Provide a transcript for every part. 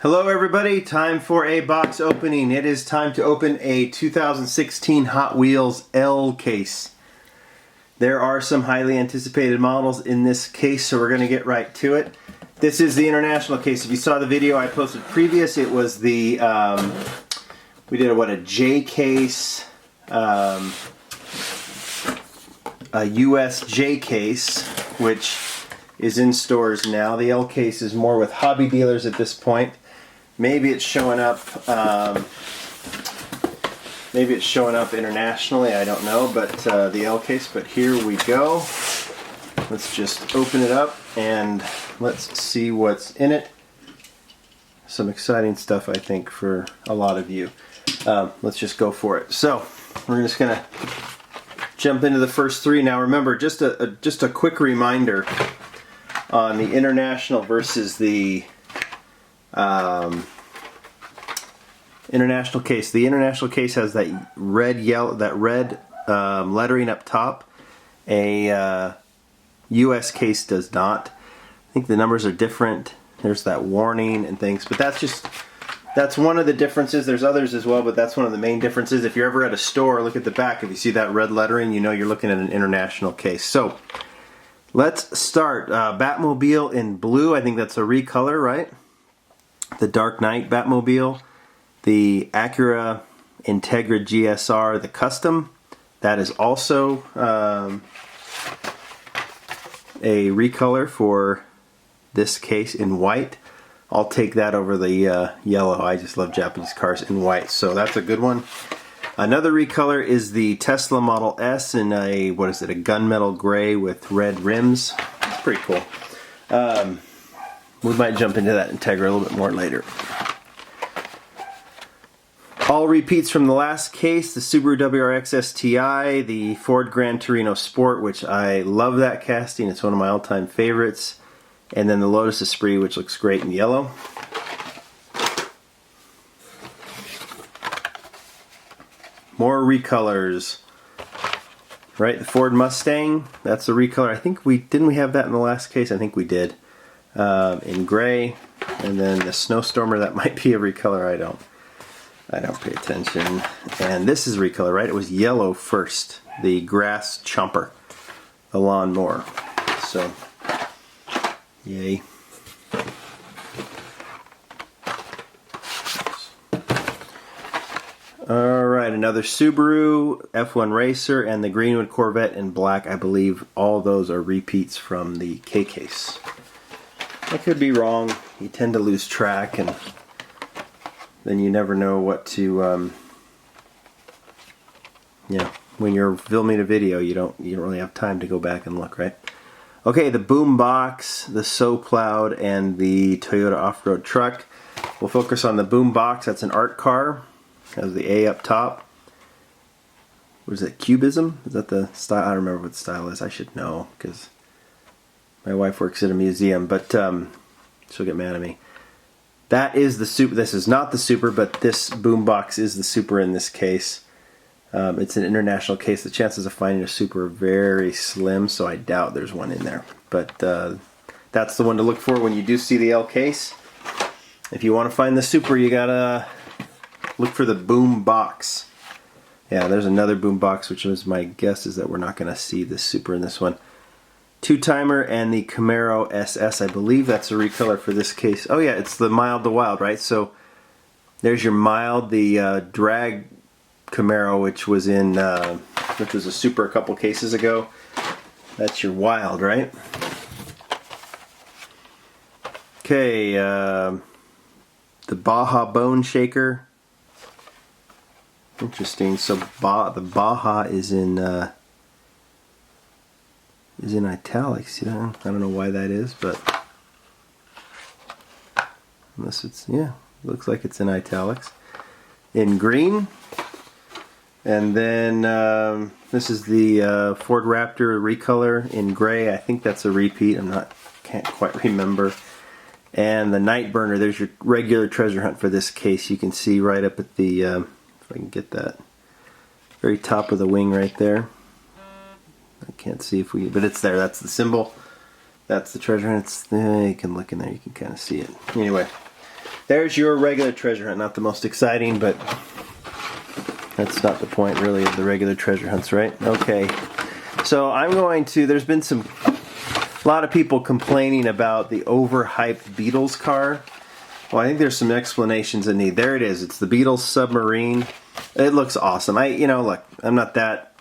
Hello everybody, time for a box opening. It is time to open a 2016 Hot Wheels L Case. There are some highly anticipated models in this case, so we're going to get right to it. This is the international case. If you saw the video I posted previous, it was the, we did a J case, a US J case, which is in stores now. The L case is more with hobby dealers at this point. Maybe it's showing up. Maybe it's showing up internationally. I don't know. But the L case. But here we go. Let's just open it up and let's see what's in it. Some exciting stuff, I think, for a lot of you. Let's just go for it. So we're just gonna jump into the first three. Now, remember, just a quick reminder on the international versus the international case. The international case has that red lettering up top. A US case does not. I think the numbers are different. There's that warning and things, but that's one of the differences. There's others as well, but that's one of the main differences. If you're ever at a store, look at the back. If you see that red lettering, you know you're looking at an international case. So let's start. Batmobile in blue. I think that's a recolor, right? The Dark Knight Batmobile. The Acura Integra GSR, the custom. That is also a recolor for this case in white. I'll take that over the yellow. I just love Japanese cars in white, so that's a good one. Another recolor is the Tesla Model S in a, what is it, a gunmetal gray with red rims. It's pretty cool. We might jump into that Integra a little bit more later. All repeats from the last case: the Subaru WRX STI, the Ford Gran Torino Sport, which I love that casting. It's one of my all-time favorites. And then the Lotus Esprit, which looks great in yellow. More recolors. Right, the Ford Mustang, that's a recolor. I think didn't we have that in the last case? I think we did. In gray. And then the Snowstormer, that might be a recolor. I don't pay attention. And this is recolor, right? It was yellow first. The Grass Chomper, the lawnmower. So, yay. Alright, another Subaru F1 Racer and the Greenwood Corvette in black. I believe all those are repeats from the K case. I could be wrong. You tend to lose track, and then you never know what to, when you're filming a video, you don't really have time to go back and look, right? Okay, the Boom Box, the So Plowed, and the Toyota Off-Road Truck. We'll focus on the Boom Box. That's an art car. Has the A up top. What is it, Cubism? Is that the style? I don't remember what the style is. I should know, because my wife works at a museum, but she'll get mad at me. That is the Super. This is not the Super, but this boombox is the Super in this case. It's an international case. The chances of finding a Super are very slim, so I doubt there's one in there. But that's the one to look for when you do see the L case. If you want to find the Super, you gotta look for the boombox. Yeah, there's another boombox, which is my guess is that we're not going to see the Super in this one. Two-timer and the Camaro Ss, I believe that's a recolor for this case. Oh yeah, it's the Mild to Wild, right? So there's your Mild, the drag Camaro, which was a Super a couple cases ago. That's your Wild, right? Okay, the Baja Boneshaker. Interesting. So the Baja is in italics. You know, I don't know why that is, but unless it's, yeah, looks like it's in italics. In green. And then this is the Ford Raptor recolor in gray. I think that's a repeat. Can't quite remember. And the Night Burner. There's your regular treasure hunt for this case. You can see right up at the, if I can get that, very top of the wing right there. I can't see if but it's there. That's the symbol. That's the treasure hunt. You can look in there. You can kind of see it. Anyway, there's your regular treasure hunt. Not the most exciting, but that's not the point really of the regular treasure hunts, right? Okay, so I'm going to, there's been a lot of people complaining about the overhyped Beatles car. Well, I think there's some explanations that need. There it is. It's the Beatles Submarine. It looks awesome. Look, I'm not that,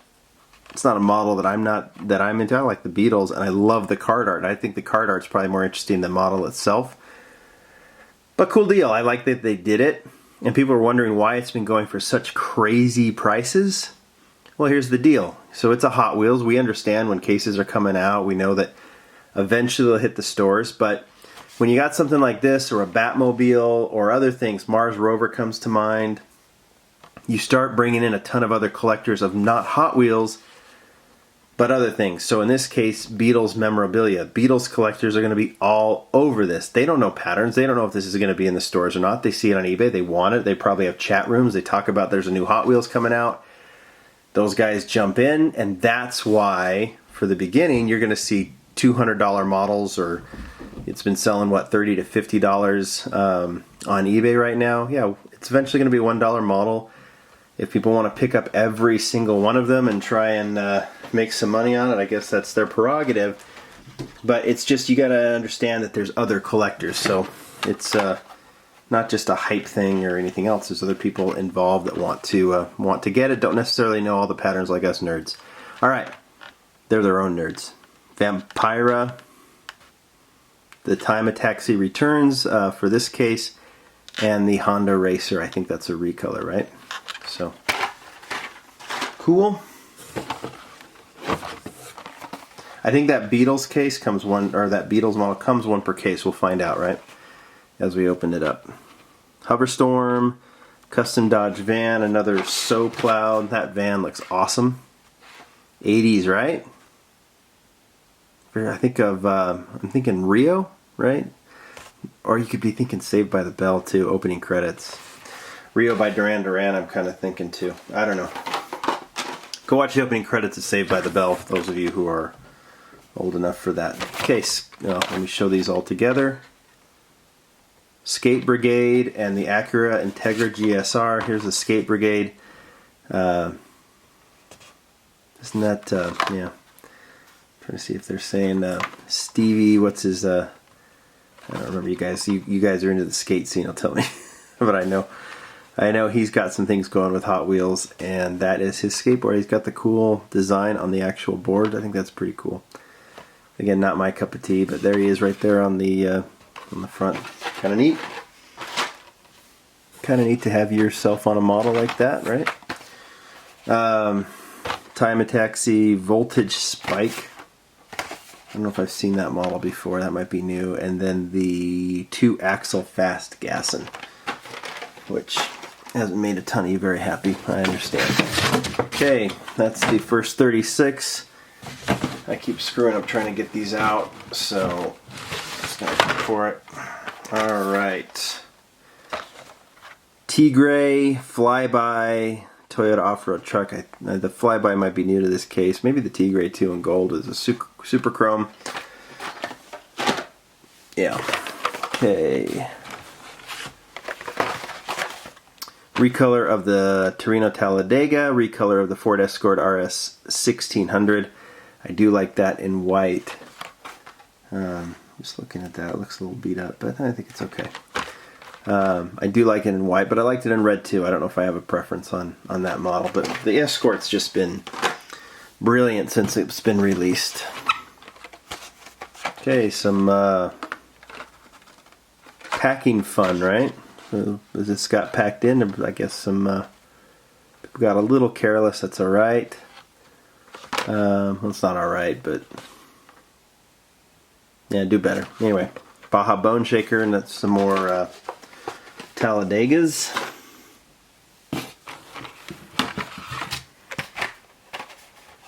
it's not a model that I'm into. I like the Beatles, and I love the card art. I think the card art's probably more interesting than the model itself. But cool deal. I like that they did it. And people are wondering why it's been going for such crazy prices. Well, here's the deal. So it's a Hot Wheels. We understand when cases are coming out. We know that eventually they'll hit the stores. But when you got something like this, or a Batmobile, or other things, Mars Rover comes to mind, you start bringing in a ton of other collectors of not Hot Wheels, but other things. So in this case, Beatles memorabilia. Beatles collectors are going to be all over this. They don't know patterns. They don't know if this is going to be in the stores or not. They see it on eBay. They want it. They probably have chat rooms. They talk about there's a new Hot Wheels coming out. Those guys jump in, and that's why, for the beginning, you're going to see $200 models, or it's been selling, what, $30 to $50 on eBay right now. Yeah, it's eventually going to be a $1 model. If people want to pick up every single one of them and try and make some money on it, I guess that's their prerogative. But it's just, you got to understand that there's other collectors. So it's not just a hype thing or anything else. There's other people involved that want to get it. Don't necessarily know all the patterns like us nerds. All right, they're their own nerds. Vampira, the Time a Taxi Returns for this case, and the Honda Racer. I think that's a recolor, right? So cool. I think that Beatles case comes one, or that Beatles model comes one per case. We'll find out, right, as we open it up. Hoverstorm, custom Dodge van, another So Plowed. That van looks awesome. 80s, right? I think of, I'm thinking Rio, right? Or you could be thinking Saved by the Bell too, opening credits. Rio by Duran Duran, I'm kind of thinking too. I don't know. Go watch the opening credits of Saved by the Bell, for those of you who are old enough for that. Okay, let me show these all together. Skate Brigade and the Acura Integra GSR. Here's the Skate Brigade. Isn't that, yeah. Trying to see if they're saying Stevie, what's his, I don't remember. You guys are into the skate scene, I'll tell me. But I know he's got some things going with Hot Wheels, and that is his skateboard. He's got the cool design on the actual board. I think that's pretty cool. Again, not my cup of tea, but there he is right there on the front. Kind of neat. Kind of neat to have yourself on a model like that, right? Time a Taxi Voltage Spike. I don't know if I've seen that model before. That might be new. And then the 2-axle Fast Gassin', which hasn't made a ton of you very happy, I understand. Okay, that's the first 36. I keep screwing up trying to get these out, so just gonna go for it. Alright. Tigray Flyby Toyota off-road truck. The Flyby might be new to this case. Maybe the Tigray 2 in gold is a super chrome. Yeah. Okay. Recolor of the Torino Talladega. Recolor of the Ford Escort RS 1600. I do like that in white. Just looking at that, it looks a little beat up, but I think it's okay. I do like it in white, but I liked it in red too. I don't know if I have a preference on that model, but the Escort's just been brilliant since it's been released. Okay, some packing fun, right? This got packed in. I guess some people got a little careless. That's all right. Well, it's not all right, but yeah, do better. Anyway, Baja Boneshaker, and that's some more Talladegas.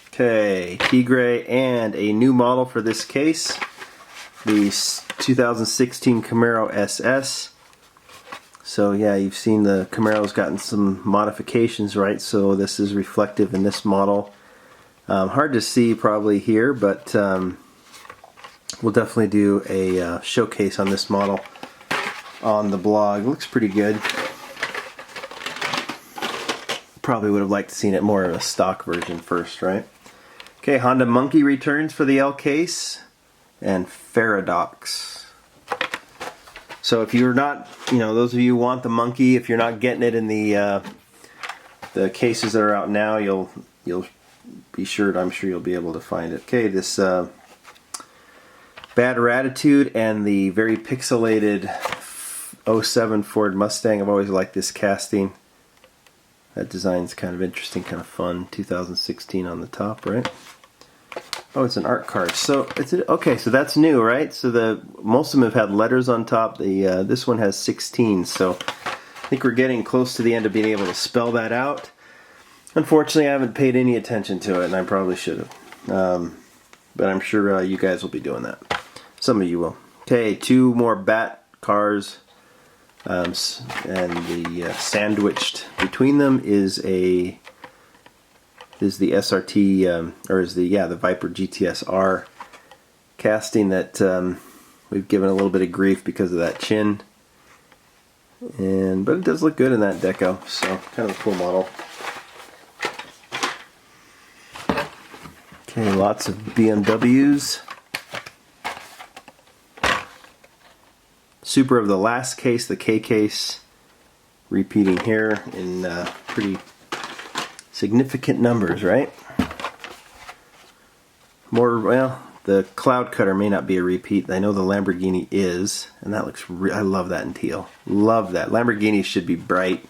Okay, Tigray, and a new model for this case, the 2016 Camaro SS. So yeah, you've seen the Camaro's gotten some modifications, right? So this is reflective in this model. Hard to see probably here, but we'll definitely do a showcase on this model on the blog. It looks pretty good. Probably would have liked to seen it more of a stock version first, right? Okay, Honda Monkey returns for the L Case and Faradox. So if you're not, those of you who want the Monkey, if you're not getting it in the cases that are out now, you'll be sure. I'm sure you'll be able to find it. Okay, this Bad Ratitude and the very pixelated '07 Ford Mustang. I've always liked this casting. That design's kind of interesting, kind of fun. 2016 on the top, right? Oh, it's an art card. So okay. So that's new, right? So most of them have had letters on top. This one has 16. So I think we're getting close to the end of being able to spell that out. Unfortunately, I haven't paid any attention to it, and I probably should have. But I'm sure you guys will be doing that. Some of you will. Okay, 2 more Bat cars. And the sandwiched between them is the SRT the Viper GTS R casting that we've given a little bit of grief because of that chin, but it does look good in that deco, so kind of a cool model. Okay, lots of BMWs. Super of the last case, the K case, repeating here in pretty significant numbers, right? The Cloud Cutter may not be a repeat. I know the Lamborghini is, and that looks I love that in teal. Love that. Lamborghinis should be bright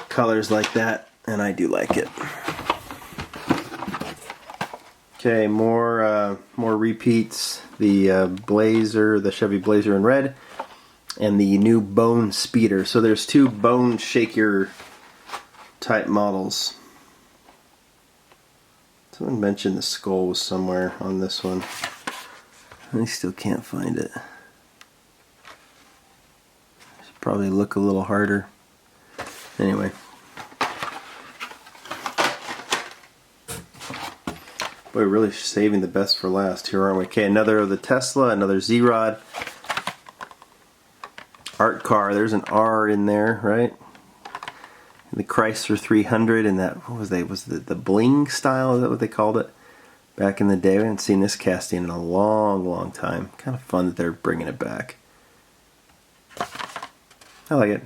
colors like that, and I do like it. Okay, more repeats. The Blazer, the Chevy Blazer in red, and the new Bone Speeder. So there's 2 Boneshaker type models. Someone mentioned the skull was somewhere on this one. I still can't find it. Should probably look a little harder. Anyway. Boy, we're really saving the best for last here, aren't we? Okay, another of the Tesla, another Z-Rod. Art car, there's an R in there, right? The Chrysler 300 and that, what was they? Was the bling style? Is that what they called it? Back in the day. We haven't seen this casting in a long time. Kind of fun that they're bringing it back. I like it.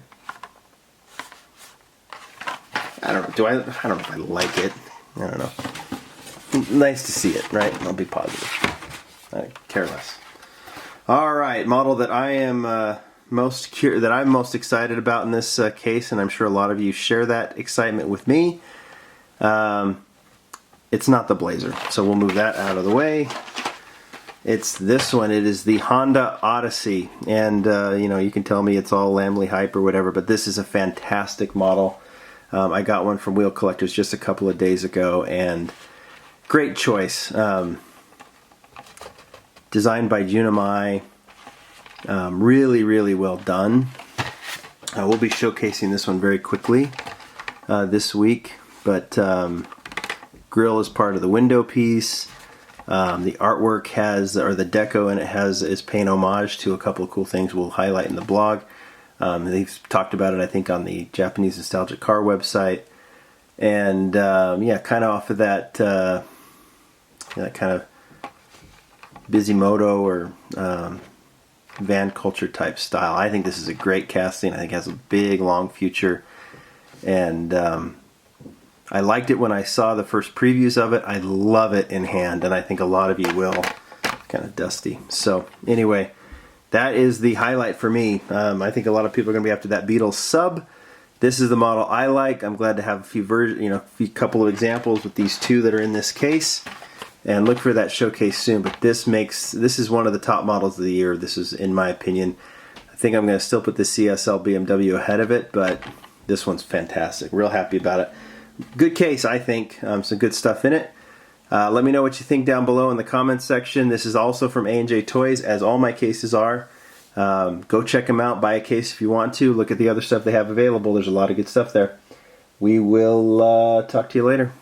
I don't know. I don't know if I like it. I don't know. Nice to see it, right? I'll be positive. I care less. All right, model that I am I'm most excited about in this case, and I'm sure a lot of you share that excitement with me. It's not the Blazer, so we'll move that out of the way. It's this one. It is the Honda Odyssey, and you can tell me it's all Lamley hype or whatever, but this is a fantastic model. I got one from Wheel Collectors just a couple of days ago, and great choice. Designed by Junimai. Really well done. We'll be showcasing this one very quickly this week, but grill is part of the window piece. The artwork the deco in it is paying homage to a couple of cool things we'll highlight in the blog. They've talked about it, I think, on the Japanese Nostalgic Car website, and kind of off of that kind of Bisimoto or van culture type style. I think this is a great casting. I think it has a big long future, and I liked it when I saw the first previews of it. I love it in hand, and I think a lot of you will. Kind of dusty. So anyway, that is the highlight for me. I think a lot of people are going to be after that Beatles Sub. This is the model I like. I'm glad to have a few couple of examples with these 2 that are in this case. And look for that showcase soon, but this is one of the top models of the year. This is, in my opinion. I think I'm going to still put the CSL BMW ahead of it, but this one's fantastic. Real happy about it. Good case, I think. Some good stuff in it. Let me know what you think down below in the comments section. This is also from A&J Toys, as all my cases are. Go check them out. Buy a case if you want to. Look at the other stuff they have available. There's a lot of good stuff there. We will talk to you later.